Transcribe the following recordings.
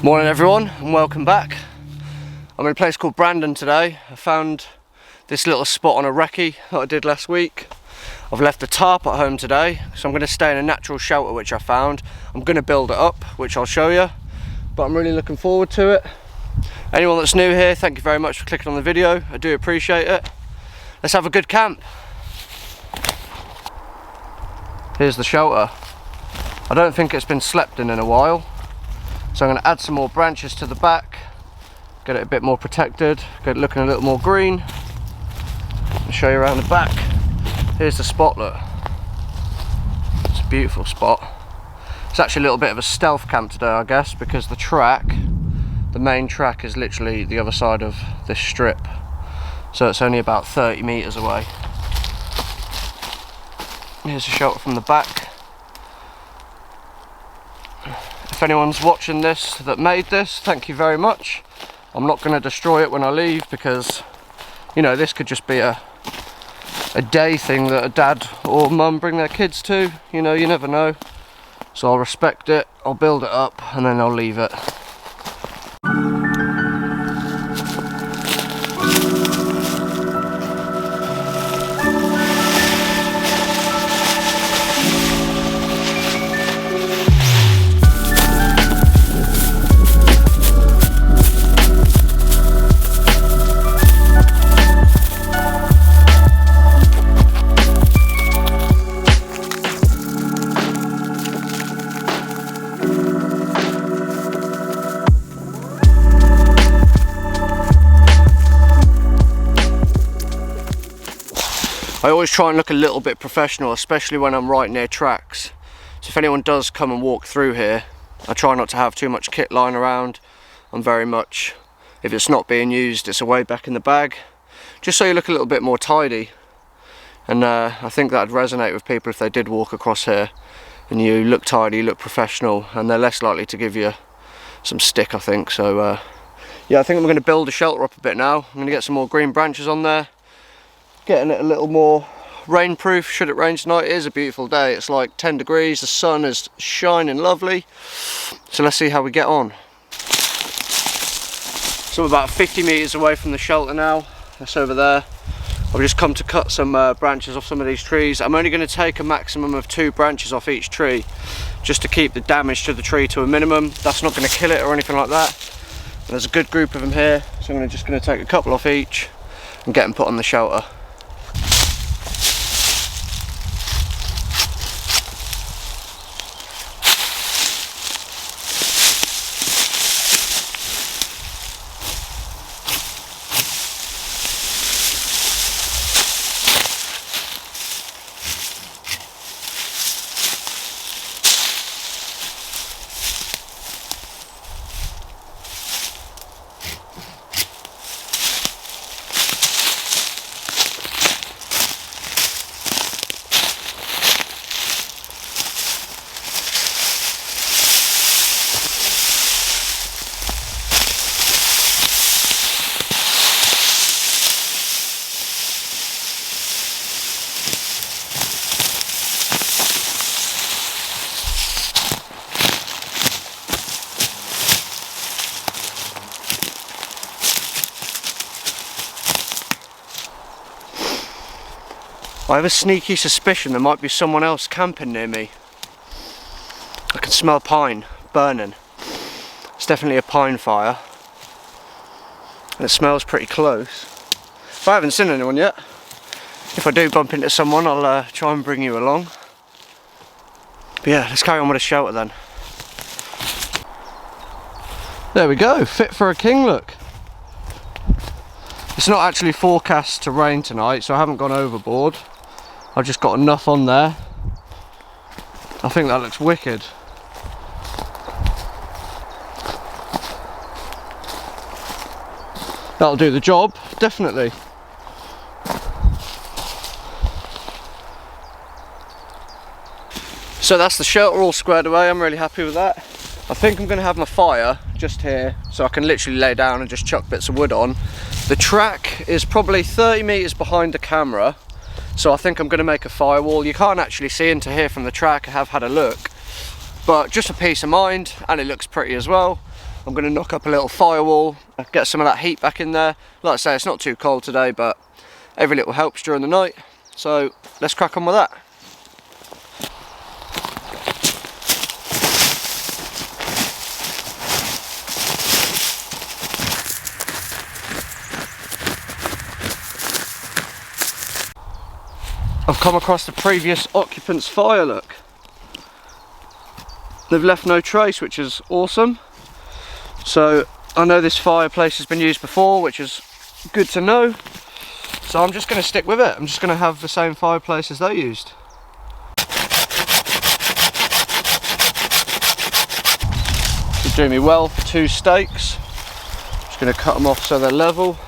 Morning everyone and welcome back. I'm in a place called Brandon today. I found this little spot on a recce that I did last week. I've left the tarp at home today, so I'm going to stay in a natural shelter which I found. I'm going to build it up, which I'll show you, but I'm really looking forward to it. Anyone that's new here, thank you very much for clicking on the video. I do appreciate it. Let's have a good camp. Here's the shelter. I don't think it's been slept in a while. So I'm going to add some more branches to the back, get it a bit more protected, get it looking a little more green. I'll show you around the back. Here's the spot, look. It's a beautiful spot. It's actually a little bit of a stealth camp today, I guess, because the main track is literally the other side of this strip. So it's only about 30 meters away. Here's a shelter from the back. If anyone's watching this that made this, thank you very much. I'm not going to destroy it when I leave because, you know, this could just be a day thing that a dad or mum bring their kids to. You know, you never know. So I'll respect it, I'll build it up, and then I'll leave it. I always try and look a little bit professional, especially when I'm right near tracks. So if anyone does come and walk through here, I try not to have too much kit lying around. I'm very much, if it's not being used, it's away back in the bag, just so you look a little bit more tidy. And I think that'd resonate with people if they did walk across here and you look tidy, you look professional, and they're less likely to give you some stick, I think. So yeah, I think I'm going to build the shelter up a bit now. I'm going to get some more green branches on there, getting it a little more rainproof should it rain tonight. It is a beautiful day. It's like 10 degrees, the sun is shining lovely. So let's see how we get on. So I'm about 50 meters away from the shelter now. That's over there. I've just come to cut some branches off some of these trees. I'm only going to take a maximum of 2 branches off each tree, just to keep the damage to the tree to a minimum. That's not going to kill it or anything like that. And there's a good group of them here, so I'm just going to take a couple off each and get them put on the shelter. I have a sneaky suspicion there might be someone else camping near me. I can smell pine burning. It's definitely a pine fire. And it smells pretty close. But I haven't seen anyone yet. If I do bump into someone, I'll try and bring you along. But yeah, let's carry on with the shelter then. There we go, fit for a king, look. It's not actually forecast to rain tonight, so I haven't gone overboard. I've just got enough on there. I think that looks wicked. That'll do the job, definitely. So that's the shelter all squared away. I'm really happy with that. I think I'm going to have my fire just here, so I can literally lay down and just chuck bits of wood on. The track is probably 30 meters behind the camera, so I think I'm going to make a firewall. You can't actually see into here from the track. I have had a look, but just for peace of mind, and it looks pretty as well, I'm going to knock up a little firewall, get some of that heat back in there. Like I say, it's not too cold today, but every little helps during the night, so let's crack on with that. I've come across the previous occupant's fire, look. They've left no trace, which is awesome. So I know this fireplace has been used before, which is good to know. So I'm just going to stick with it. I'm just going to have the same fireplace as they used. Should do me well for 2 stakes. Just going to cut them off so they're level.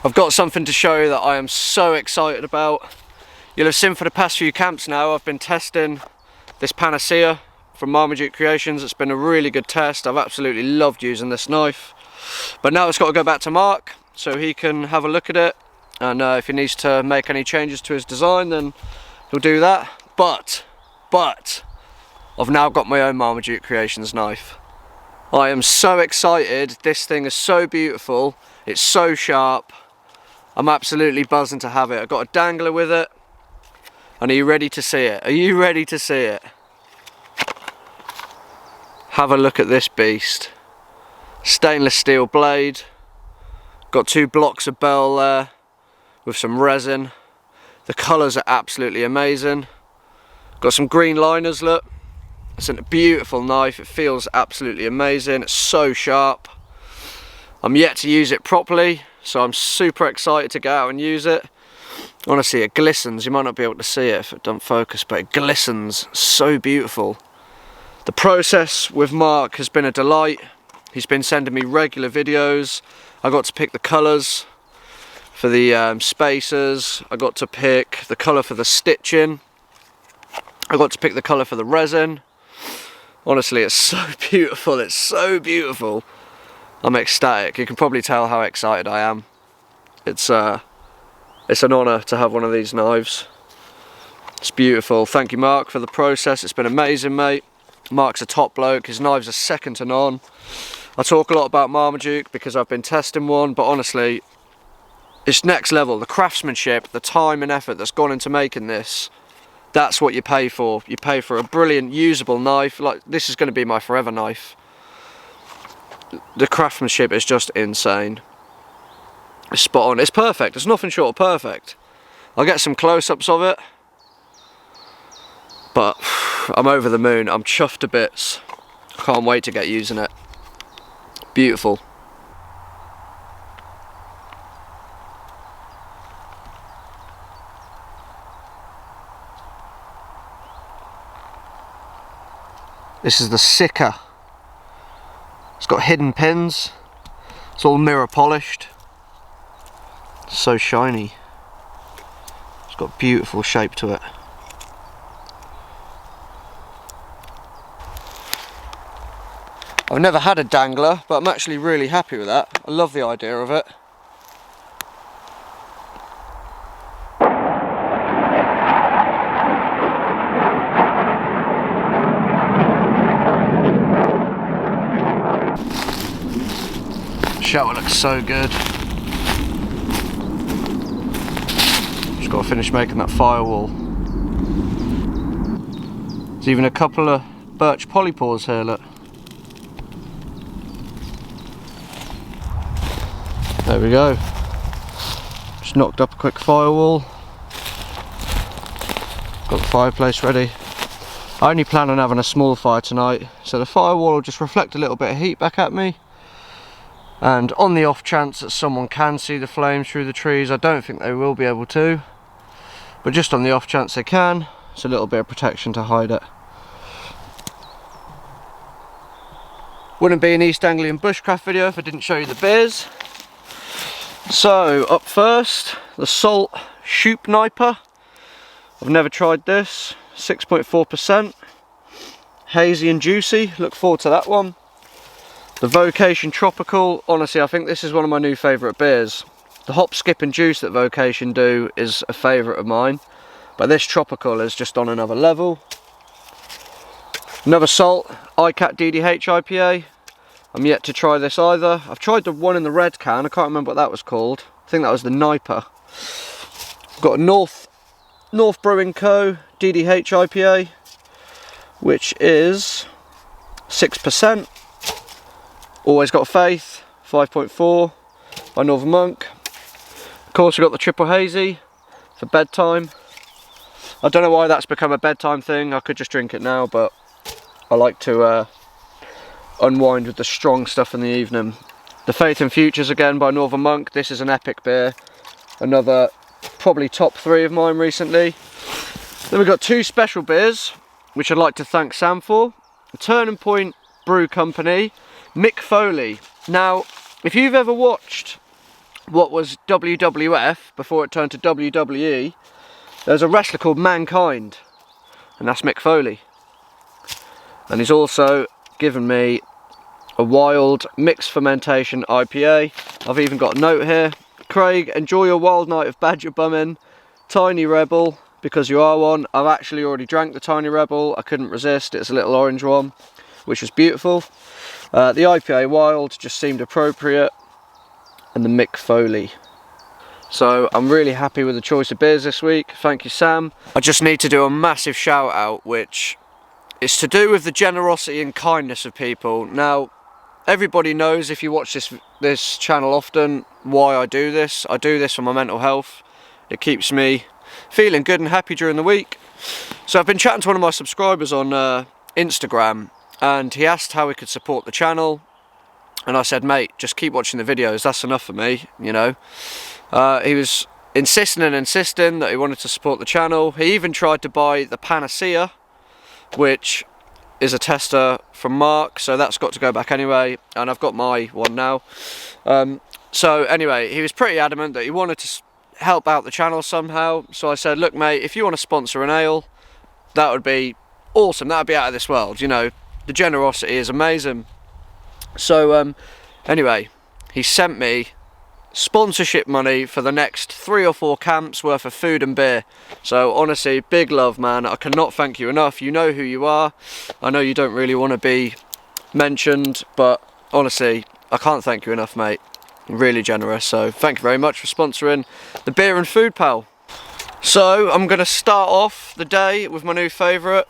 I've got something to show you that I am so excited about. You'll have seen for the past few camps now, I've been testing this Panacea from Marmaduke Creations. It's been a really good test. I've absolutely loved using this knife. But now it's got to go back to Mark so he can have a look at it. And if he needs to make any changes to his design, then he'll do that. But, I've now got my own Marmaduke Creations knife. I am so excited. This thing is so beautiful. It's so sharp. I'm absolutely buzzing to have it. I've got a dangler with it. And are you ready to see it? Are you ready to see it? Have a look at this beast. Stainless steel blade. Got 2 blocks of bell there with some resin. The colours are absolutely amazing. Got some green liners, look. It's a beautiful knife. It feels absolutely amazing. It's so sharp. I'm yet to use it properly, so I'm super excited to go out and use it. Honestly, it glistens. You might not be able to see it if it doesn't focus, but it glistens. So beautiful. The process with Mark has been a delight. He's been sending me regular videos. I got to pick the colours for the spacers. I got to pick the colour for the stitching. I got to pick the colour for the resin. Honestly, it's so beautiful. It's so beautiful. I'm ecstatic. You can probably tell how excited I am. It's an honour to have one of these knives. It's beautiful. Thank you, Mark, for the process. It's been amazing, mate. Mark's a top bloke. His knives are second to none. I talk a lot about Marmaduke because I've been testing one, but honestly, it's next level. The craftsmanship, the time and effort that's gone into making this, that's what you pay for. You pay for a brilliant, usable knife. Like, this is going to be my forever knife. The craftsmanship is just insane. It's spot on. It's perfect. It's nothing short of perfect. I'll get some close-ups of it, but I'm over the moon. I'm chuffed to bits. Can't wait to get using it. Beautiful. This is the Sicker. It's got hidden pins. It's all mirror polished. It's so shiny. It's got beautiful shape to it. I've never had a dangler, but I'm actually really happy with that. I love the idea of it. shelter looks so good. Just got to finish making that firewall. There's even a couple of birch polypores here, look. There we go. Just knocked up a quick firewall. Got the fireplace ready. I only plan on having a small fire tonight, so the firewall will just reflect a little bit of heat back at me. And on the off chance that someone can see the flames through the trees, I don't think they will be able to, but just on the off chance they can, it's a little bit of protection to hide it. Wouldn't be an East Anglian bushcraft video if I didn't show you the beers. So up first, the Salt Shoop Niper. I've never tried this. 6.4%. Hazy and juicy. Look forward to that one. The Vocation Tropical. Honestly, I think this is one of my new favourite beers. The hop, skip and juice that Vocation do is a favourite of mine, but this Tropical is just on another level. Another Salt ICAT DDH IPA. I'm yet to try this either. I've tried the one in the red can, I can't remember what that was called. I think that was the Niper. Got a North Brewing Co. DDH IPA, which is 6%. Always Got Faith, 5.4 by Northern Monk. Of course we've got the Triple Hazy for bedtime. I don't know why that's become a bedtime thing. I could just drink it now, but I like to unwind with the strong stuff in the evening. The Faith and Futures again by Northern Monk. This is an epic beer. Another probably top 3 of mine recently. Then we've got 2 special beers, which I'd like to thank Sam for. The Turning Point Brew Company, Mick Foley. Now, if you've ever watched what was WWF before it turned to WWE, there's a wrestler called Mankind, and that's Mick Foley. And he's also given me a wild mixed fermentation IPA. I've even got a note here. Craig, enjoy your wild night of badger bumming. Tiny Rebel, because you are one. I've actually already drank the Tiny Rebel. I couldn't resist. It's a little orange one, which was beautiful. The IPA Wild just seemed appropriate. And the Mick Foley. So I'm really happy with the choice of beers this week. Thank you, Sam. I just need to do a massive shout out, which is to do with the generosity and kindness of people. Now, everybody knows, if you watch this channel often, why I do this. I do this for my mental health. It keeps me feeling good and happy during the week. So I've been chatting to one of my subscribers on Instagram, and he asked how we could support the channel, and I said, mate, just keep watching the videos, that's enough for me, you know. He was insisting that he wanted to support the channel. He even tried to buy the Panacea, which is a tester from Mark, so that's got to go back anyway, and I've got my one now. So anyway, he was pretty adamant that he wanted to help out the channel somehow, so I said, look mate, if you want to sponsor an ale, that would be awesome, that would be out of this world, you know, the generosity is amazing. So anyway, he sent me sponsorship money for the next 3 or 4 camps worth of food and beer. So honestly, big love, man. I cannot thank you enough. You know who you are. I know you don't really want to be mentioned, but honestly, I can't thank you enough, mate. Really generous. So thank you very much for sponsoring the Beer and Food Pal. So I'm going to start off the day with my new favourite.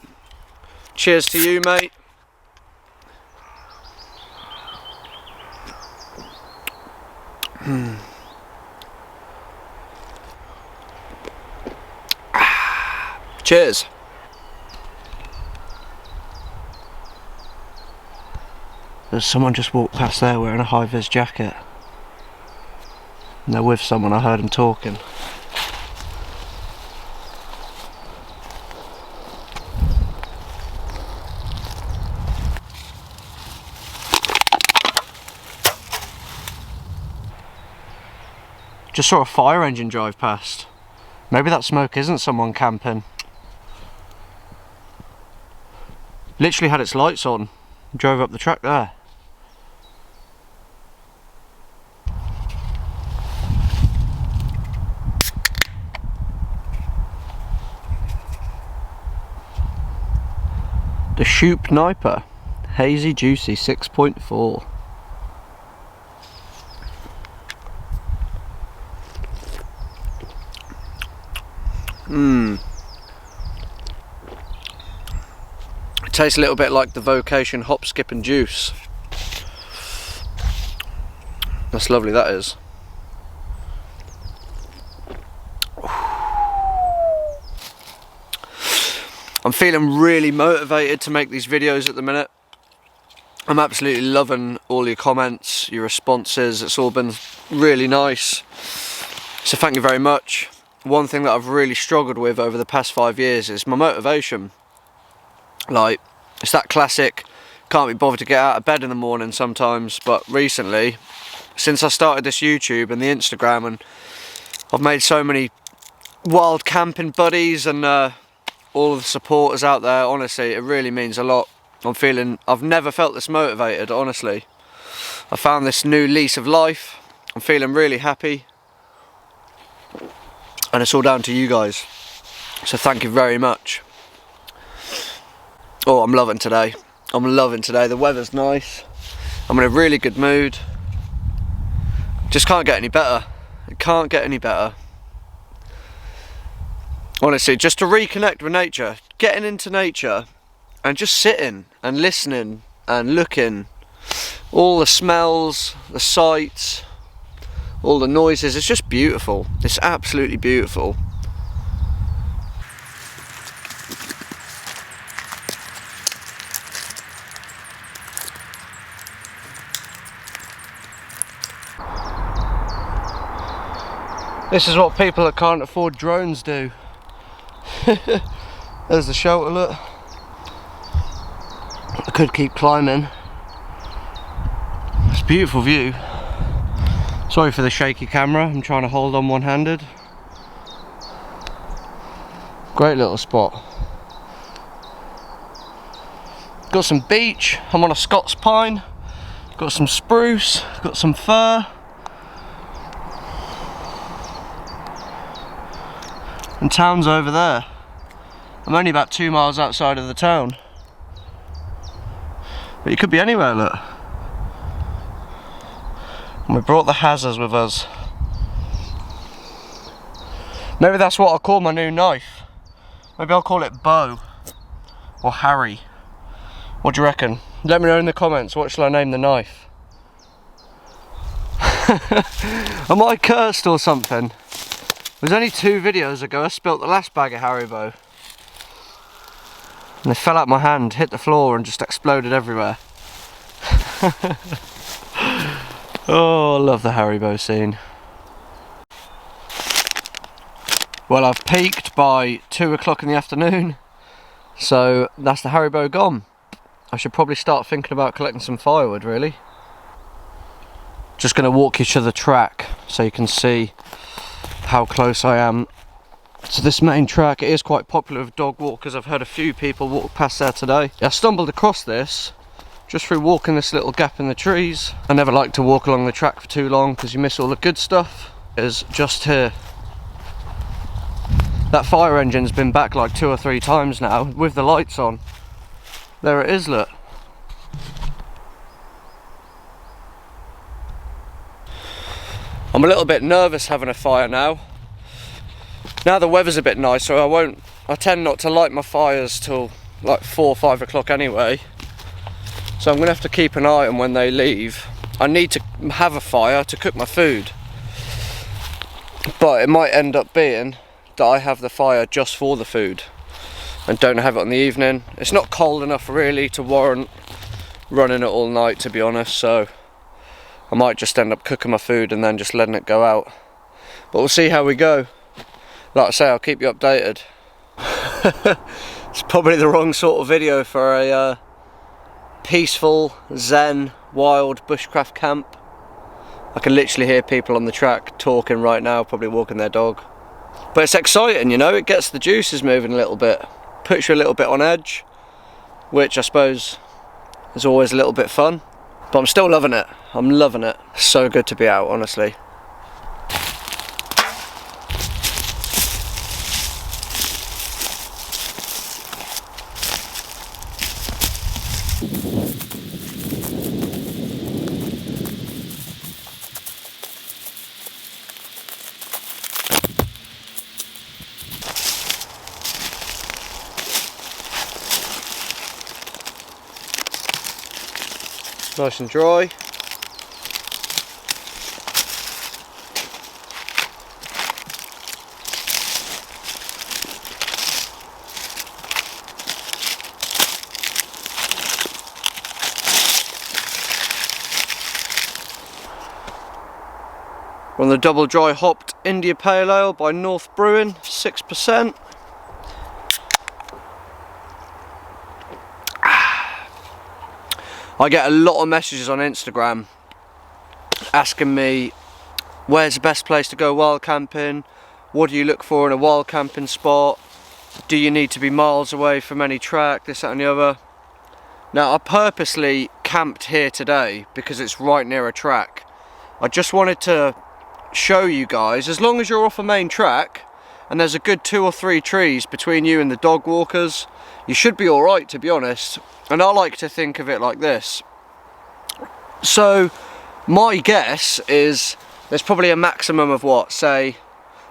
Cheers to you, mate. Cheers. There's someone just walked past there wearing a high-vis jacket. And they're with someone, I heard them talking. Just saw a fire engine drive past. Maybe that smoke isn't someone camping. Literally had its lights on. Drove up the track there. The Shoop Niper. Hazy Juicy 6.4. It tastes a little bit like the Vocation hop, skip and juice. That's lovely, that is. I'm feeling really motivated to make these videos at the minute. I'm absolutely loving all your comments, your responses. It's all been really nice. So thank you very much. One thing that I've really struggled with over the past 5 years is my motivation. Like, it's that classic, can't be bothered to get out of bed in the morning sometimes, but recently, since I started this YouTube and the Instagram, and I've made so many wild camping buddies and all of the supporters out there, honestly, it really means a lot. I've never felt this motivated, honestly. I found this new lease of life. I'm feeling really happy. And it's all down to you guys. So thank you very much. Oh, I'm loving today. I'm loving today. The weather's nice. I'm in a really good mood. Just can't get any better. It can't get any better. Honestly, just to reconnect with nature, getting into nature and just sitting and listening and looking, all the smells, the sights, all the noises, it's just beautiful. It's absolutely beautiful. This is what people that can't afford drones do. There's the shelter, look. I could keep climbing. It's a beautiful view. Sorry for the shaky camera, I'm trying to hold on one-handed. Great little spot. Got some beech, I'm on a Scots pine. Got some spruce, got some fir. And town's over there. I'm only about 2 miles outside of the town. But you could be anywhere, look. And we brought the Hazzers with us. Maybe that's what I'll call my new knife. Maybe I'll call it Bo. Or Harry. What do you reckon? Let me know in the comments, what shall I name the knife? Am I cursed or something? It was only 2 videos ago I spilt the last bag of Haribo. And they fell out my hand, hit the floor and just exploded everywhere. Oh, I love the Haribo scene. Well, I've peaked by 2 o'clock in the afternoon. So that's the Haribo gone. I should probably start thinking about collecting some firewood, really. Just going to walk you to the track so you can see how close I am to this main track. It is quite popular with dog walkers. I've heard a few people walk past there today. I stumbled across this just through walking this little gap in the trees. I never like to walk along the track for too long because you miss all the good stuff. It is just here. That fire engine's been back like 2 or 3 times now with the lights on. There it is, look. I'm a little bit nervous having a fire now. Now the weather's a bit nicer, I tend not to light my fires till like 4 or 5 o'clock anyway. So I'm going to have to keep an eye on when they leave. I need to have a fire to cook my food. But it might end up being that I have the fire just for the food and don't have it in the evening. It's not cold enough really to warrant running it all night, to be honest, so I might just end up cooking my food and then just letting it go out. But we'll see how we go. Like I say, I'll keep you updated. It's probably the wrong sort of video for a peaceful, zen, wild bushcraft camp. I can literally hear people on the track talking right now, probably walking their dog. But it's exciting, you know, it gets the juices moving a little bit. Puts you a little bit on edge, which I suppose is always a little bit fun. But I'm still loving it. I'm loving it. So good to be out, honestly. Nice and dry. We're on the double dry hopped India Pale Ale by North Brewing, 6%. I get a lot of messages on Instagram asking me where's the best place to go wild camping, what do you look for in a wild camping spot, do you need to be miles away from any track, this, that and the other. Now I purposely camped here today because it's right near a track. I just wanted to show you guys, as long as you're off a main track and there's a good 2 or 3 trees between you and the dog walkers, you should be alright, to be honest. And I like to think of it like this. So my guess is there's probably a maximum of what, say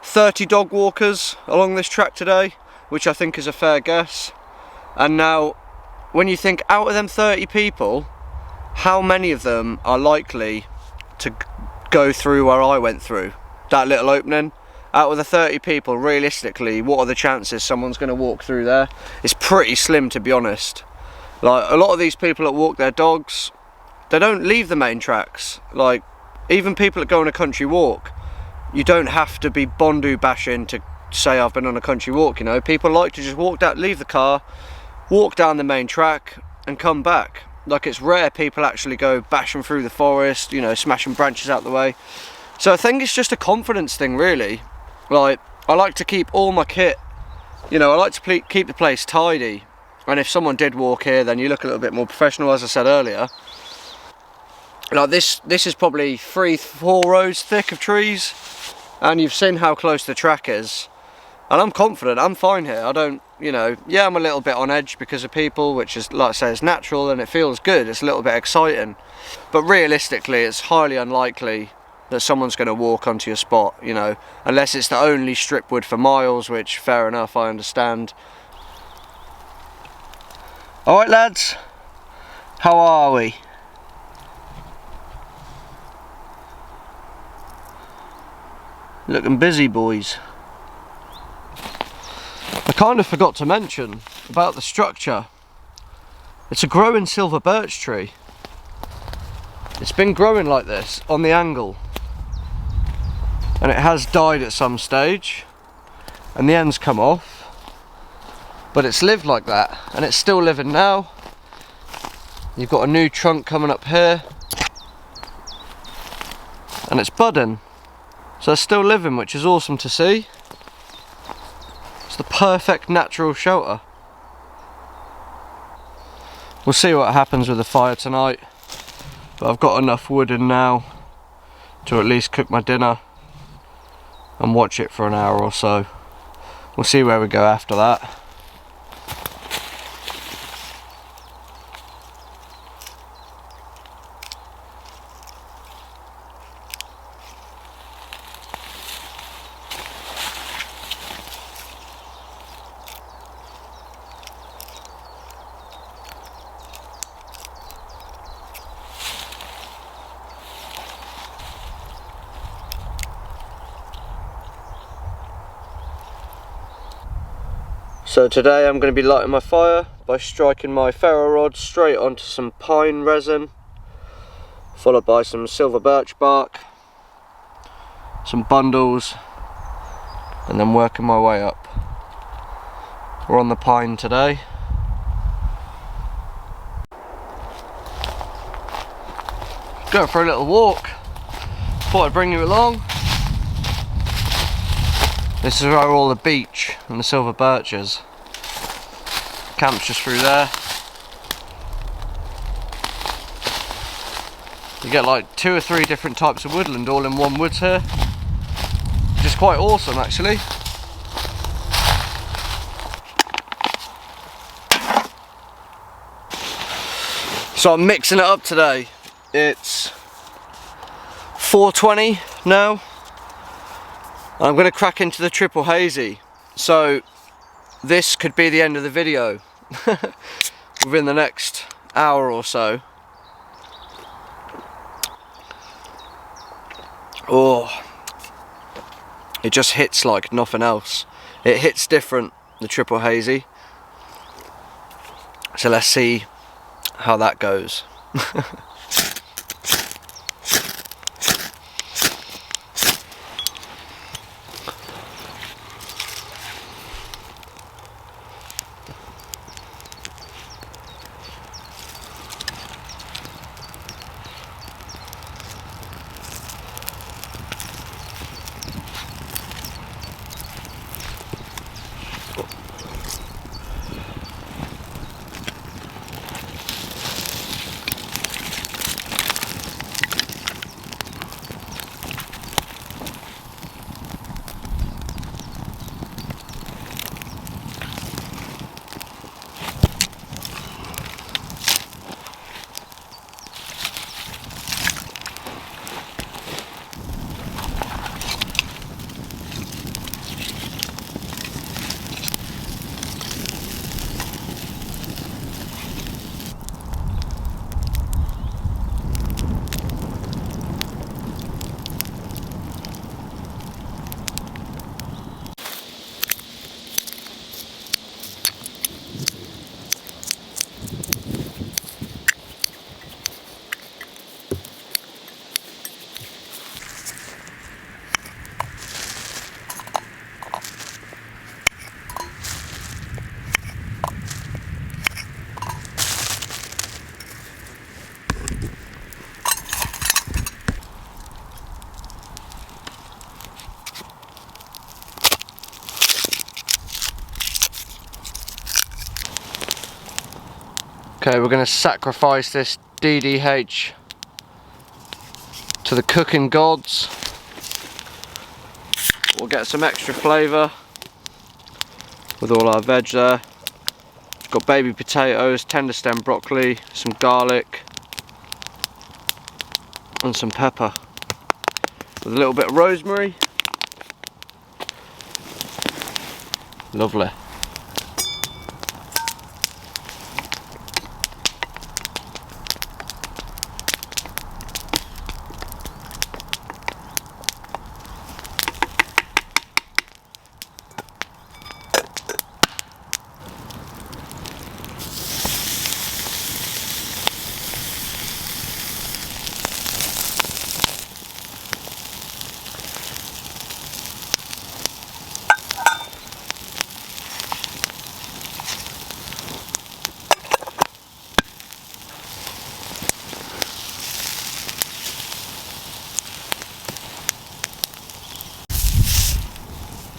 30 dog walkers along this track today, which I think is a fair guess. And now when you think out of them 30 people, how many of them are likely to go through where I went through, that little opening? Out of the 30 people, realistically, what are the chances someone's going to walk through there? It's pretty slim, to be honest. Like, a lot of these people that walk their dogs, they don't leave the main tracks. Like, even people that go on a country walk, you don't have to be Bondu bashing to say I've been on a country walk, you know. People like to just walk down, leave the car, walk down the main track and come back. Like, it's rare people actually go bashing through the forest, you know, smashing branches out the way. So I think it's just a confidence thing, really. Like, I like to keep all my kit, you know, I like to keep the place tidy. And if someone did walk here, then you look a little bit more professional, as I said earlier. Like, this is probably 3-4 rows thick of trees, and you've seen how close the track is. And I'm confident, I'm fine here. I don't, you know, yeah, I'm a little bit on edge because of people, which is, like I say, it's natural and it feels good. It's a little bit exciting. But realistically, it's highly unlikely that someone's going to walk onto your spot, you know, unless it's the only strip wood for miles, which, fair enough, I understand. Alright lads, how are we? Looking busy, boys. I kind of forgot to mention about the structure. It's a growing silver birch tree. It's been growing like this on the angle, and it has died at some stage and the ends come off, but it's lived like that and it's still living now. You've got a new trunk coming up here and it's budding, so it's still living, which is awesome to see. It's the perfect natural shelter. We'll see what happens with the fire tonight, but I've got enough wood in now to at least cook my dinner and watch it for an hour or so. We'll see where we go after that. So today I'm going to be lighting my fire by striking my ferro rod straight onto some pine resin, followed by some silver birch bark, some bundles, and then working my way up. We're on the pine today. Going for a little walk. Thought I'd bring you along. This is where all the beech and the silver birch is. Camp's just through there. You get like 2 or 3 different types of woodland all in one woods here, which is quite awesome actually. So I'm mixing it up today. It's 4:20 now. I'm going to crack into the triple hazy. So this could be the end of the video within the next hour or so. Oh, it just hits like nothing else. It hits different, the triple hazy. So let's see how that goes. Okay, we're going to sacrifice this DDH to the cooking gods. We'll get some extra flavour with all our veg there. We've got baby potatoes, tender stem broccoli, some garlic and some pepper with a little bit of rosemary. Lovely.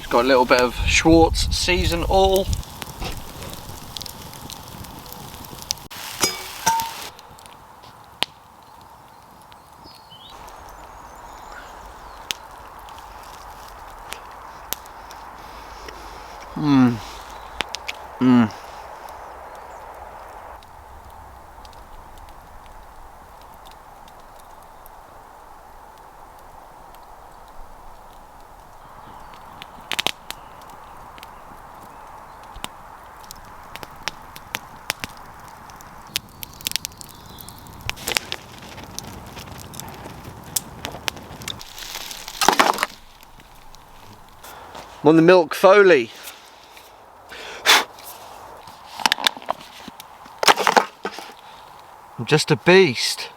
Got a little bit of Schwartz season oil. I'm on the milk foley. I'm just a beast.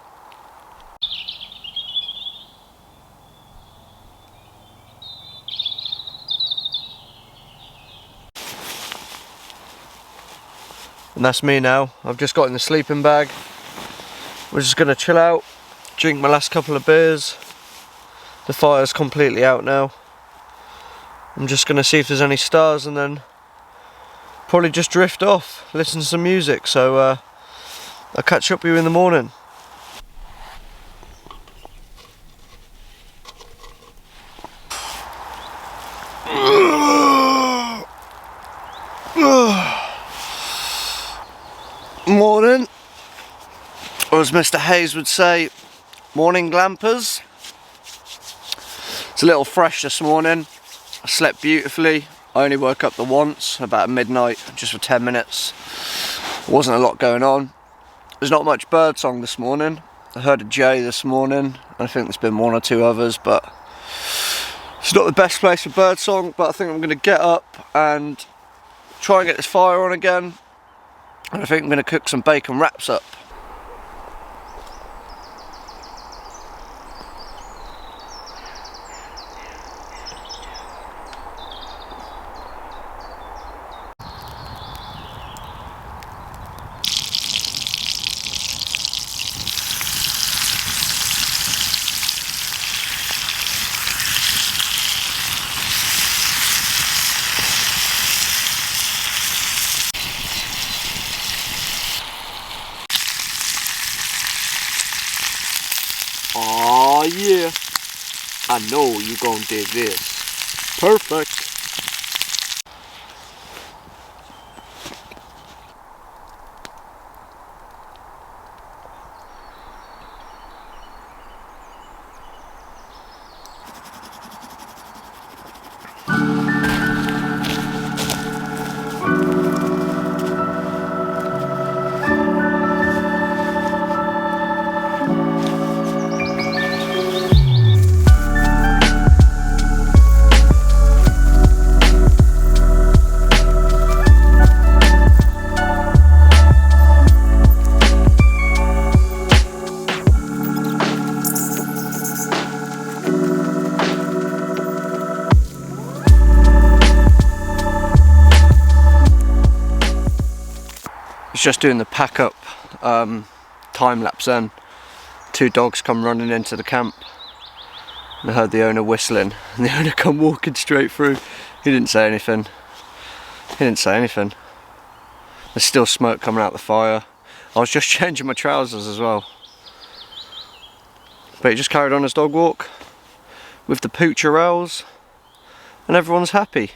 And that's me now. I've just got in the sleeping bag. We're just gonna chill out, drink my last couple of beers. The fire's completely out now. I'm just gonna see if there's any stars and then probably just drift off, listen to some music. So I'll catch up with you in the morning. Morning, or as Mr. Hayes would say, morning glampers. It's a little fresh this morning. I slept beautifully. I only woke up the once, about midnight, just for 10 minutes. There wasn't a lot going on. There's not much birdsong this morning. I heard a jay this morning. I think there's been one or two others, but It's not the best place for birdsong, but I think I'm going to get up and try and get this fire on again, and I think I'm going to cook some bacon wraps up. Oh yeah, I know you gonna dig this. Perfect. Just doing the pack up time lapse then. Two dogs come running into the camp and I heard the owner whistling and the owner come walking straight through. He didn't say anything. There's still smoke coming out the fire. I was just changing my trousers as well. But he just carried on his dog walk with the poocherels and everyone's happy.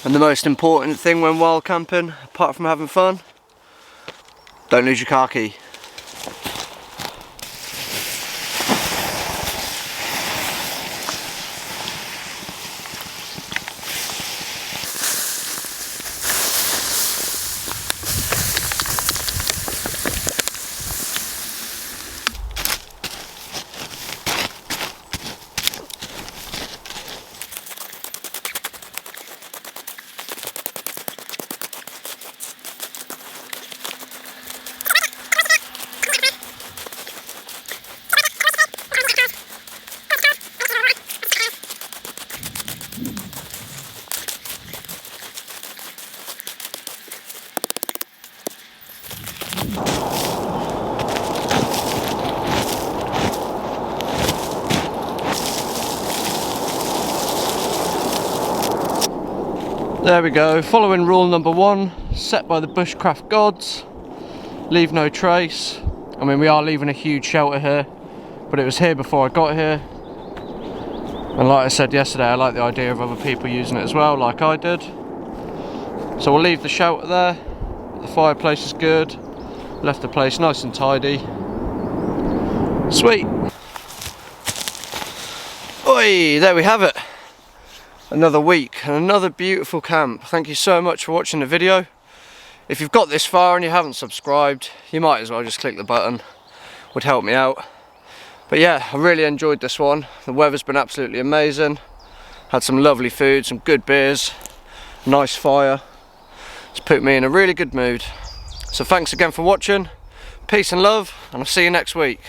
And the most important thing when wild camping, apart from having fun, don't lose your car key. There we go, following rule number 1, set by the bushcraft gods, leave no trace. I mean, we are leaving a huge shelter here, but it was here before I got here. And like I said yesterday, I like the idea of other people using it as well, like I did. So we'll leave the shelter there. The fireplace is good. Left the place nice and tidy. Sweet. Oi, there we have it. Another week and another beautiful camp. Thank you so much for watching the video. If you've got this far and you haven't subscribed, you might as well just click the button. Would help me out. But yeah, I really enjoyed this one. The weather's been absolutely amazing. Had some lovely food, some good beers, nice fire. It's put me in a really good mood. So thanks again for watching. Peace and love, and I'll see you next week.